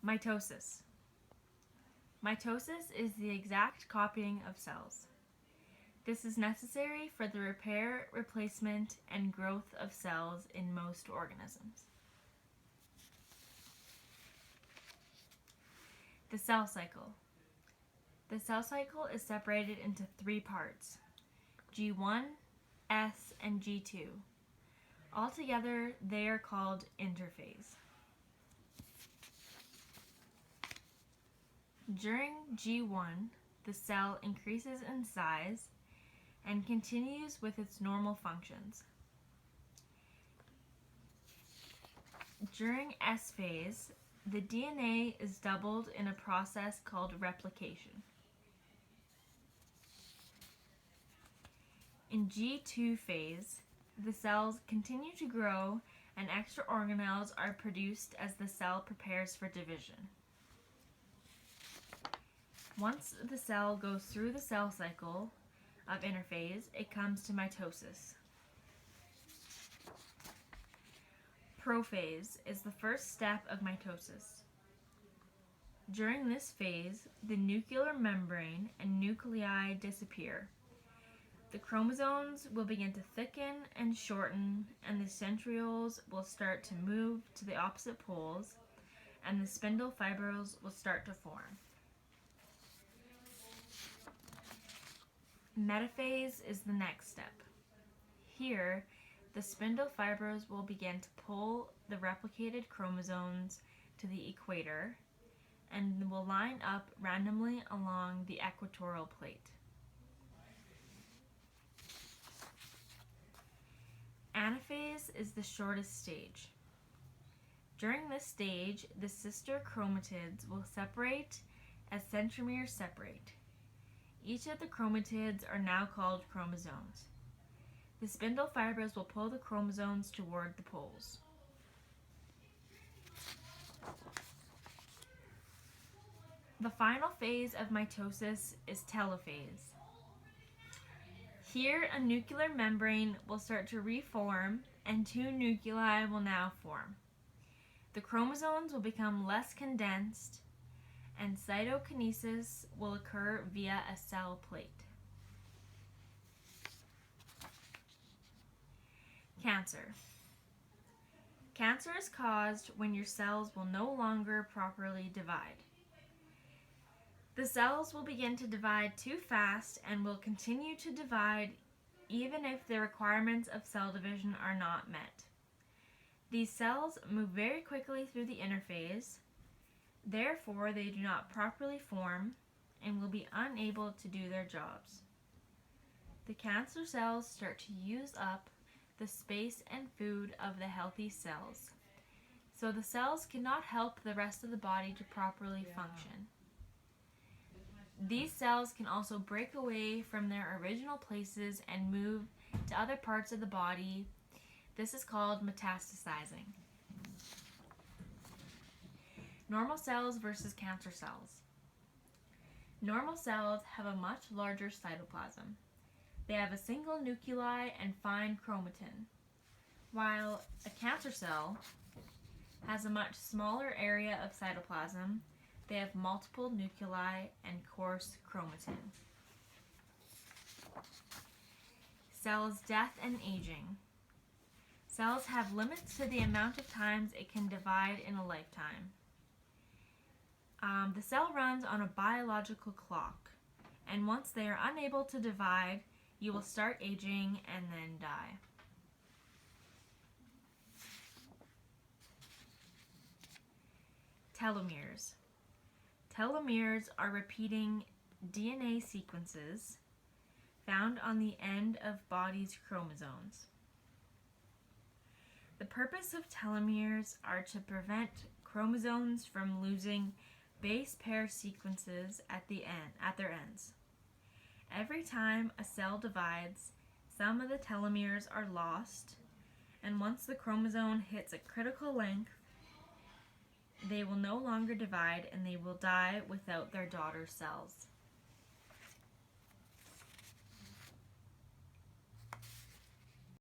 Mitosis. Mitosis is the exact copying of cells. This is necessary for the repair, replacement, and growth of cells in most organisms. The cell cycle. The cell cycle is separated into three parts: G1, S, and G2. Altogether, they are called interphase. During G1, the cell increases in size and continues with its normal functions. During S phase, the DNA is doubled in a process called replication. In G2 phase, the cells continue to grow and extra organelles are produced as the cell prepares for division. Once the cell goes through the cell cycle of interphase, it comes to mitosis. Prophase is the first step of mitosis. During this phase, the nuclear membrane and nuclei disappear. The chromosomes will begin to thicken and shorten, and the centrioles will start to move to the opposite poles, and the spindle fibrils will start to form. Metaphase is the next step. Here, the spindle fibers will begin to pull the replicated chromosomes to the equator and will line up randomly along the equatorial plate. Anaphase is the shortest stage. During this stage, the sister chromatids will separate as centromeres separate. Each of the chromatids are now called chromosomes. The spindle fibers will pull the chromosomes toward the poles. The final phase of mitosis is telophase. Here, a nuclear membrane will start to reform and two nuclei will now form. The chromosomes will become less condensed and cytokinesis will occur via a cell plate. Cancer. Cancer is caused when your cells will no longer properly divide. The cells will begin to divide too fast and will continue to divide even if the requirements of cell division are not met. These cells move very quickly through the interphase, therefore they do not properly form and will be unable to do their jobs. The cancer cells start to use up the space and food of the healthy cells, so the cells cannot help the rest of the body to properly function. These cells can also break away from their original places and move to other parts of the body. This is called metastasizing. Normal cells versus cancer cells. Normal cells have a much larger cytoplasm. They have a single nuclei and fine chromatin, while a cancer cell has a much smaller area of cytoplasm. They have multiple nuclei and coarse chromatin. Cells' death and aging. Cells have limits to the amount of times it can divide in a lifetime. The cell runs on a biological clock, and once they are unable to divide, you will start aging and then die. Telomeres. Telomeres are repeating DNA sequences found on the end of bodies' chromosomes. The purpose of telomeres are to prevent chromosomes from losing base pair sequences at their ends. Every time a cell divides, some of the telomeres are lost, and once the chromosome hits a critical length, they will no longer divide and they will die without their daughter cells.